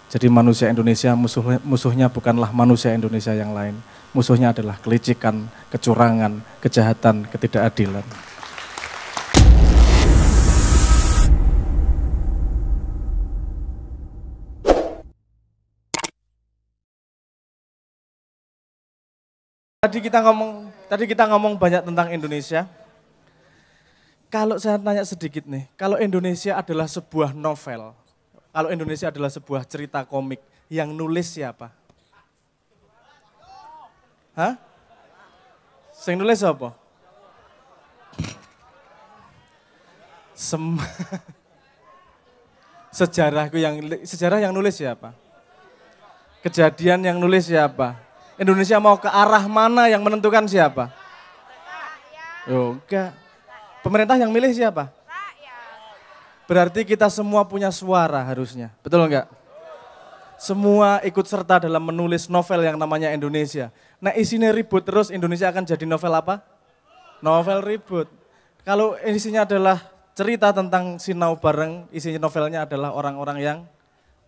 Jadi manusia Indonesia musuhnya bukanlah manusia Indonesia yang lain. Musuhnya adalah kelicikan, kecurangan, kejahatan, ketidakadilan. Tadi kita ngomong banyak tentang Indonesia. Kalau saya tanya sedikit nih, kalau Indonesia adalah sebuah novel, kalau Indonesia adalah sebuah cerita komik, yang nulis siapa? Hah? Yang nulis siapa? Sejarah yang nulis siapa? Kejadian yang nulis siapa? Indonesia mau ke arah mana yang menentukan siapa? Oh, enggak. Pemerintah yang milih siapa? Berarti kita semua punya suara harusnya. Betul enggak? Semua ikut serta dalam menulis novel yang namanya Indonesia. Nah isinya ribut terus, Indonesia akan jadi novel apa? Novel ribut. Kalau isinya adalah cerita tentang sinau bareng, isinya novelnya adalah orang-orang yang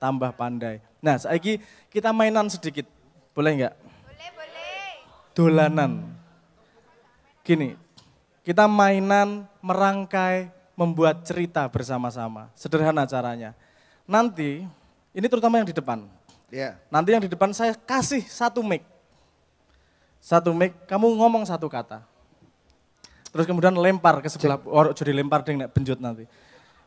tambah pandai. Nah saiki kita mainan sedikit, boleh enggak? Dolanan. Gini, kita mainan merangkai, membuat cerita bersama-sama. Sederhana caranya. Nanti, ini terutama yang di depan. Nanti yang di depan saya kasih satu mic. Satu mic, kamu ngomong satu kata. Terus kemudian lempar ke sebelah, jadi lempar dengan benjut nanti.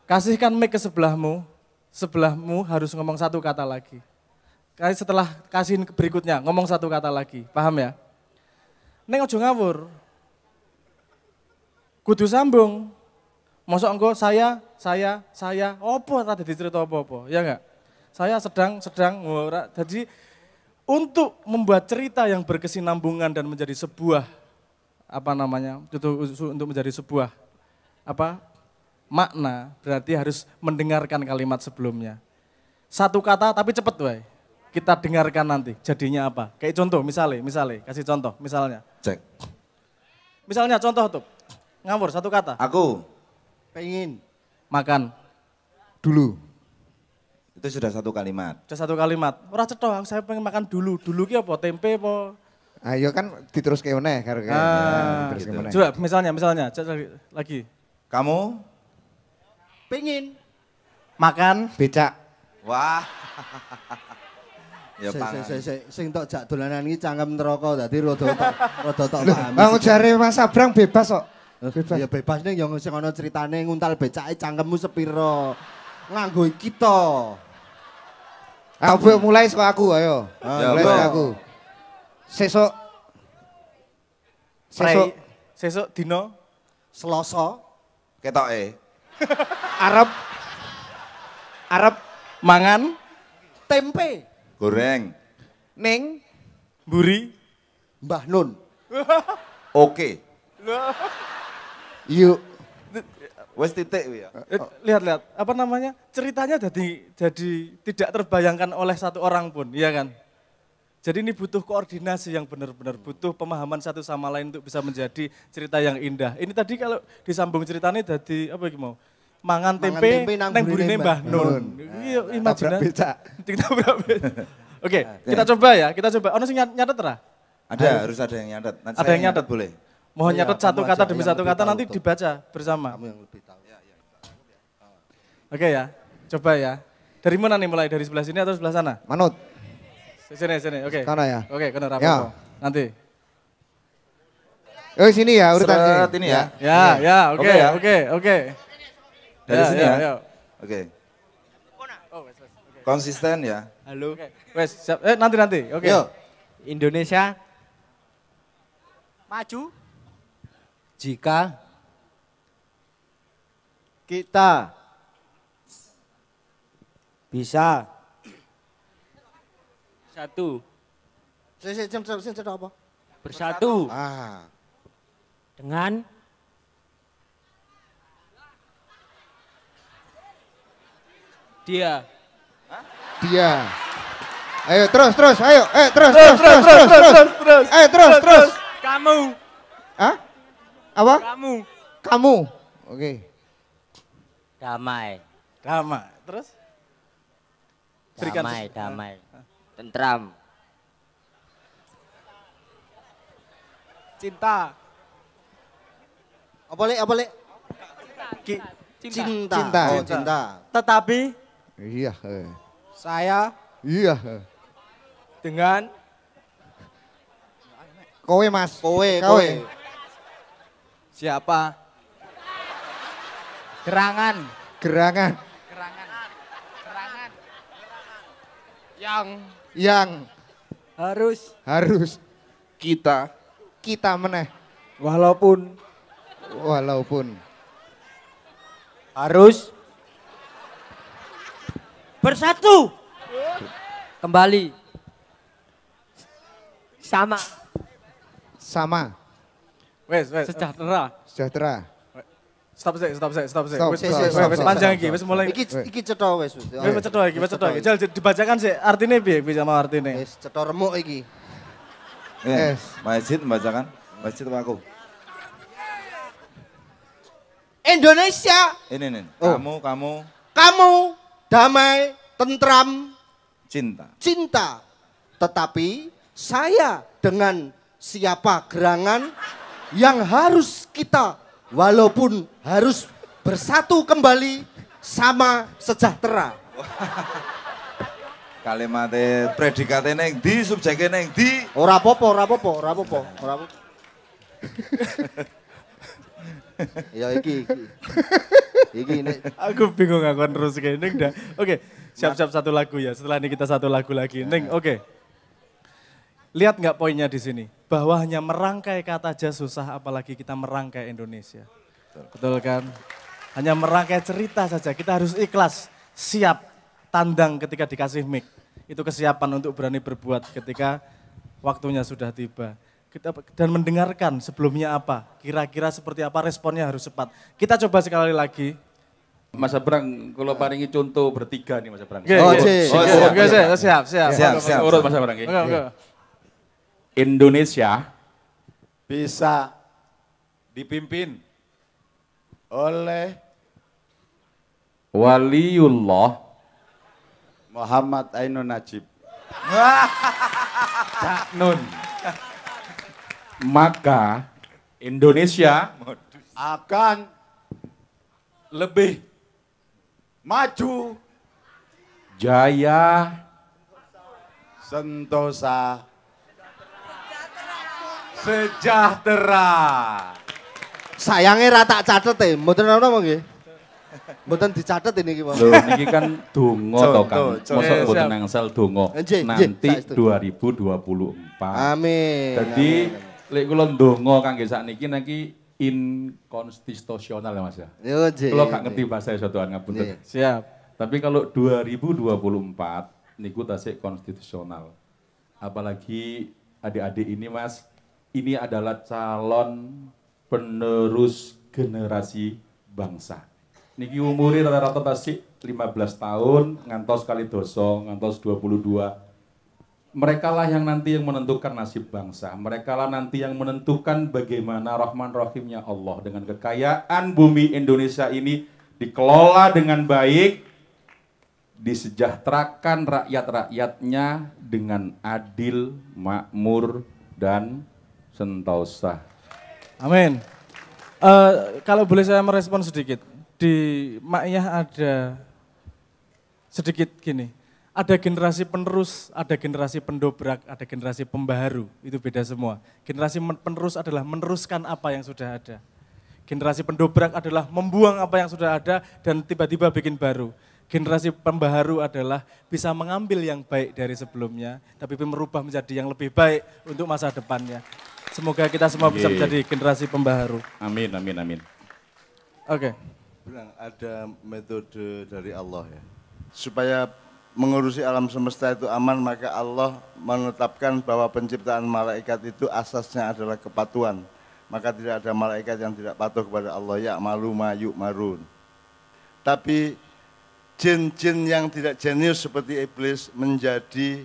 Kasihkan mic ke sebelahmu, sebelahmu harus ngomong satu kata lagi. Setelah kasih berikutnya, ngomong satu kata lagi. Paham ya? Neng ojo ngawur. Kudu sambung. Mosok engko saya, opo tadi dicerita opo-opo, ya enggak? Saya sedang, ora. Jadi untuk membuat cerita yang berkesinambungan dan menjadi sebuah untuk menjadi sebuah makna, berarti harus mendengarkan kalimat sebelumnya. Satu kata tapi cepet wae. Kita dengarkan nanti jadinya apa. Kayak contoh misalnya, kasih contoh misalnya. Cek. Misalnya contoh tuh, ngawur satu kata. Aku pengen makan dulu. Itu sudah satu kalimat. Sudah satu kalimat. Ora cetha, saya pengen makan dulu. Dulu ki apa? Tempe apa? Ayo kan diterus ke meneh karo gitu. Coba misalnya lagi. Kamu pengen makan becak. Wah. Ya sing tok jak dolanan iki cangkem neraka dadi rada tok paham. Lah jare Mas Abrang bebas kok. Bebas. Ya bebas ning yo sing ana critane nguntal becake cangkemmu sepiro. Nganggo iki to. Aku mulai saka aku ayo. Mulai saka aku. Sesuk dino Selasa ketoke. Arep mangan tempe goreng ning mburi Mbah Nun. Oke. Yuk. Wes titik ya. Lihat, ceritanya jadi tidak terbayangkan oleh satu orang pun, iya kan? Jadi ini butuh koordinasi yang benar-benar, butuh pemahaman satu sama lain untuk bisa menjadi cerita yang indah. Ini tadi kalau disambung ceritanya jadi apa iki mau? Mangan tempe nang burine Mbah Nun. Iya, imajinasi. Kita Oke, kita coba. Ono sing nyatet ra? Ada, harus ada yang nyatet. Nanti ada yang nyatet boleh. Mohon nyatet satu kata demi satu kata nanti dibaca bersama. Kamu yang lebih tahu. Oke ya, coba ya. Dari mana nih mulai? Dari sebelah sini atau sebelah sana? Manut. Sini, oke. Sana ya. Oke, kena rapat. Ya. Nanti. Oh sini ya urutan sini. Ini ya. Ya, oke. Dari sini ya. Ya. Oke. Konsisten ya. Halo. Wes, siap. Nanti. Oke. Yo. Indonesia maju jika kita bisa satu bersatu dengan dia. Ayo terus. Ayo terus. Ayo terus. Kamu. Hah? Apa? Kamu. Oke. Damai. Terus? berikan. Damai. Tentram. Cinta. Apa lek? Cinta. Cinta. Oh, cinta. Tetapi Iya. saya Iya. dengan Kowe Mas. Kowe. siapa? Gerangan. Yang Yang harus kita meneh walaupun Harus. Bersatu. Kembali. sama Wes. Sejahtera. sejahtera. Stop sih. Stop. Wes panjang iki, wes mulai. Iki cetha wis. Wes cetha iki. Jal dibacakan sih artine piye sama artine. Wis cetha remuk iki. Yes. Masjid membacakan. Masjid apa aku? Indonesia, Ini. Oh. Kamu damai, tentram, cinta. cinta. Tetapi saya dengan siapa gerangan yang harus kita walaupun harus bersatu kembali sama sejahtera. Kalimatnya predikatnya neng di, subjeknya neng di. Ora apa-apa. Ya iki nek Aku bingung akan terus kayak Neng dah. Oke, siap-siap satu lagu ya. Setelah ini kita satu lagu lagi. Neng, oke. Lihat nggak poinnya di sini? Bahwa hanya merangkai kata aja susah, apalagi kita merangkai Indonesia. Betul kan? Hanya merangkai cerita saja. Kita harus ikhlas, siap, tandang ketika dikasih mic. Itu kesiapan untuk berani berbuat ketika waktunya sudah tiba. Dan mendengarkan sebelumnya apa, kira-kira seperti apa responnya harus cepat. Kita coba sekali lagi. Mas Abrang, kalau paringi contoh bertiga nih Mas Abrang. Siap. Urut Mas Abrang. Oke. Indonesia bisa dipimpin oleh Waliullah Muhammad Ainun Najib. Cak Nun. Maka Indonesia Akan lebih maju, jaya, sentosa, sejahtera. sayangnya rata catet mboten ana apa nggih? Mboten dicatet ini iki, Pak. Loh niki kan donga to Kang. Contoh. Mosok Siap. mboten angsal donga. Nggih, Nanti saestu. 2024. Amin. Jadi lek kula ndonga kangge sakniki niki inkonstitusional ya Mas ya. Yo nggih. Kula gak ngerti bahasa Jawa ngapunten. Nggih. Siap. Tapi kalau 2024 niku tasik konstitusional. Apalagi adik-adik ini Mas, ini adalah calon penerus generasi bangsa. Niki umure rata-rata tasik 15 tahun, ngantos kali doso, ngantos 22. Mereka lah yang nanti yang menentukan nasib bangsa. Mereka lah nanti yang menentukan bagaimana Rahman Rahimnya Allah. Dengan kekayaan bumi Indonesia ini dikelola dengan baik, disejahterakan rakyat-rakyatnya dengan adil, makmur, dan sentosa. Amin. Kalau boleh saya merespon sedikit. Di Ma'iyah ada sedikit gini. Ada generasi penerus, ada generasi pendobrak, ada generasi pembaharu. Itu beda semua. Generasi penerus adalah meneruskan apa yang sudah ada. Generasi pendobrak adalah membuang apa yang sudah ada dan tiba-tiba bikin baru. Generasi pembaharu adalah bisa mengambil yang baik dari sebelumnya, tapi merubah menjadi yang lebih baik untuk masa depannya. Semoga kita semua bisa menjadi generasi pembaharu. Amin, amin, amin. Oke. Bilang ada metode dari Allah ya. Supaya mengurusi alam semesta itu aman, maka Allah menetapkan bahwa penciptaan malaikat itu asasnya adalah kepatuhan. Maka tidak ada malaikat yang tidak patuh kepada Allah, ya'malu ma yu'marun. Tapi jin-jin yang tidak jenius seperti iblis menjadi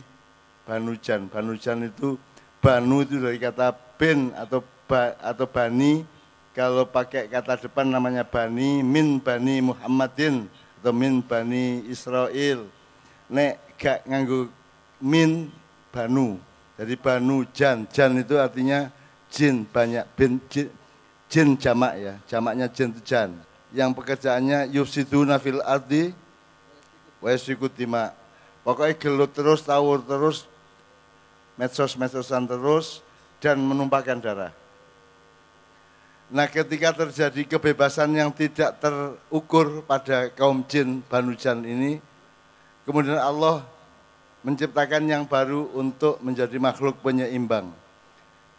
banujan. Banujan itu, banu itu dari kata bin atau bani. Kalau pakai kata depan namanya bani, min bani Muhammadin atau min bani Israel. Nek gak nganggo min banu. Jadi banu jan, jan itu artinya jin banyak, jin jamak ya, jamaknya jin itu jan. Yang pekerjaannya yufsiduna fil ardi wa yasfiku dima. Pokoknya gelut terus, tawur terus, medsos-medsosan terus, dan menumpahkan darah. Nah ketika terjadi kebebasan yang tidak terukur pada kaum jin Banu Jan ini, kemudian Allah menciptakan yang baru untuk menjadi makhluk penyeimbang.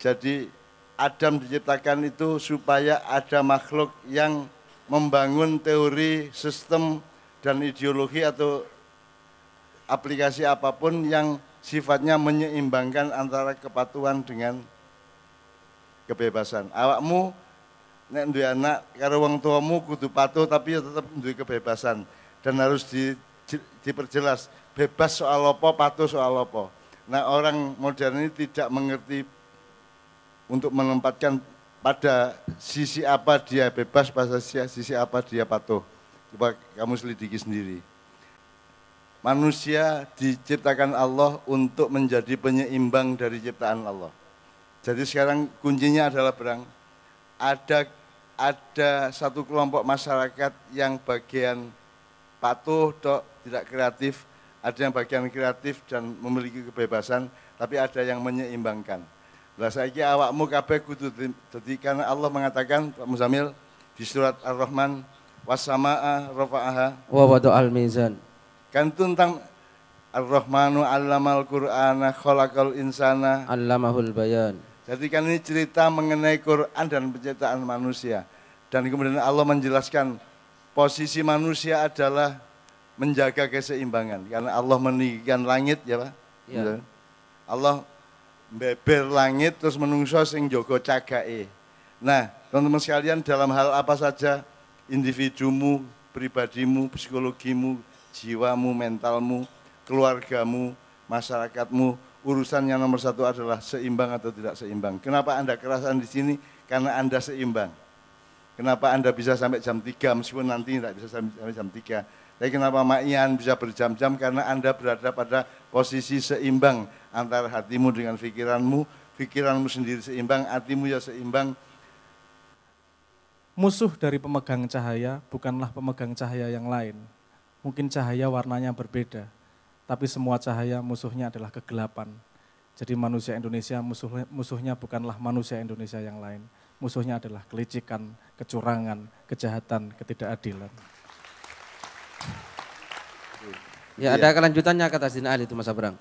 Jadi Adam diciptakan itu supaya ada makhluk yang membangun teori, sistem, dan ideologi atau aplikasi apapun yang sifatnya menyeimbangkan antara kepatuhan dengan kebebasan. Awakmu nek duwe anak karo wong tuamu kudu patuh tapi tetap duwe kebebasan dan harus diperjelas bebas soal apa, patuh soal apa. Nah, orang modern ini tidak mengerti untuk menempatkan pada sisi apa dia bebas, pada sisi apa dia patuh. Coba kamu selidiki sendiri. Manusia diciptakan Allah untuk menjadi penyeimbang dari ciptaan Allah. Jadi sekarang kuncinya adalah ada satu kelompok masyarakat yang bagian patuh, tidak kreatif, ada yang bagian kreatif dan memiliki kebebasan, tapi ada yang menyeimbangkan. Lah saiki awakmu kabeh kudu dadi karena Allah mengatakan Pak Muzamil di surat Ar-Rahman was-samaa'a rafa'aha wa wada'al mizan. Kan tentang Ar-Rahmanu 'allamal Qur'ana khalaqal insana 'allamahul bayan. Jadi kan ini cerita mengenai Quran dan penciptaan manusia. Dan kemudian Allah menjelaskan posisi manusia adalah menjaga keseimbangan. Karena Allah meninggikan langit ya Pak. Ya. Allah beber langit terus menungso sing jaga cagake. Nah, teman-teman sekalian dalam hal apa saja, individumu, pribadimu, psikologimu, jiwamu, mentalmu, keluargamu, masyarakatmu, urusan yang nomor satu adalah seimbang atau tidak seimbang. Kenapa Anda kerasan di sini? Karena Anda seimbang. Kenapa Anda bisa sampai jam 3 meskipun nanti tidak bisa sampai jam 3. Tapi kenapa Mak Ian bisa berjam-jam? Karena Anda berada pada posisi seimbang antara hatimu dengan pikiranmu, pikiranmu sendiri seimbang, hatimu ya seimbang. Musuh dari pemegang cahaya bukanlah pemegang cahaya yang lain. Mungkin cahaya warnanya berbeda, tapi semua cahaya musuhnya adalah kegelapan. Jadi manusia Indonesia musuhnya bukanlah manusia Indonesia yang lain. Musuhnya adalah kelicikan, kecurangan, kejahatan, ketidakadilan. Ya ada kelanjutannya kata Sayyidina Ali itu Mas Abrang.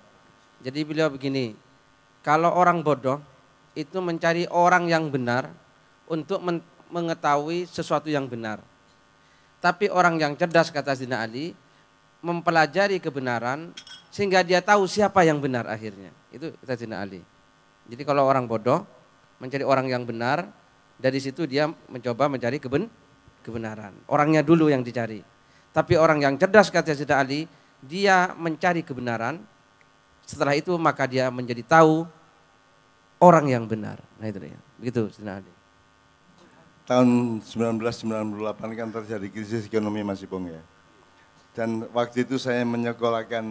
Jadi beliau begini, kalau orang bodoh itu mencari orang yang benar untuk mengetahui sesuatu yang benar. Tapi orang yang cerdas kata Sayyidina Ali mempelajari kebenaran sehingga dia tahu siapa yang benar akhirnya. Itu kata Sayyidina Ali. Jadi kalau orang bodoh mencari orang yang benar, dari situ dia mencoba mencari kebenaran. Orangnya dulu yang dicari. Tapi orang yang cerdas kata Sayyidina Ali, dia mencari kebenaran, setelah itu maka dia menjadi tahu orang yang benar. Nah itu dia, begitu Sayyidina Ali. Tahun 1998 kan terjadi krisis ekonomi Mas Ipong ya. Dan waktu itu saya menyekolahkan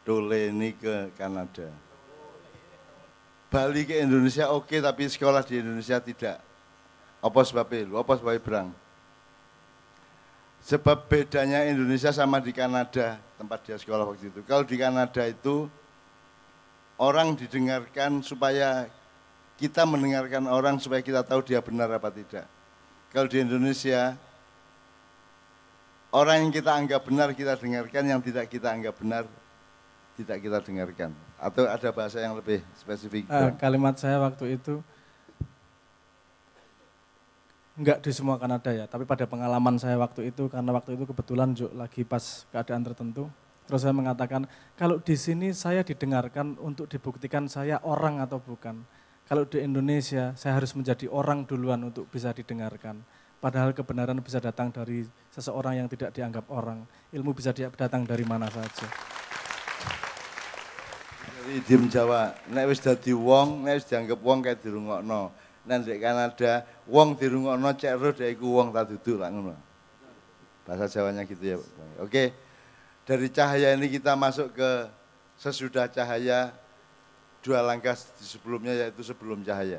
Dole ini ke Kanada. Bali ke Indonesia oke, tapi sekolah di Indonesia tidak. Apa sebabnya? Apa sebabnya berang? Sebab bedanya Indonesia sama di Kanada, tempat dia sekolah waktu itu. Kalau di Kanada itu orang didengarkan supaya kita mendengarkan orang supaya kita tahu dia benar apa tidak. Kalau di Indonesia, orang yang kita anggap benar kita dengarkan, yang tidak kita anggap benar tidak kita dengarkan. Atau ada bahasa yang lebih spesifik? Kalimat saya waktu itu, enggak di semua Kanada ya, tapi pada pengalaman saya waktu itu, karena waktu itu kebetulan lagi pas keadaan tertentu, terus saya mengatakan, kalau di sini saya didengarkan untuk dibuktikan saya orang atau bukan. Kalau di Indonesia, saya harus menjadi orang duluan untuk bisa didengarkan. Padahal kebenaran bisa datang dari seseorang yang tidak dianggap orang. Ilmu bisa datang dari mana saja. Jadi diem Jawa, nek wis dadi wong, nek wis dianggap wong kayak dirungokno. Nek di Kanada, wong dirungokno cek ro dhek iku wong ta dudu lah ngono. Bahasa Jawanya gitu ya. Oke. dari cahaya ini kita masuk ke sesudah cahaya, 2 langkah di sebelumnya yaitu sebelum cahaya.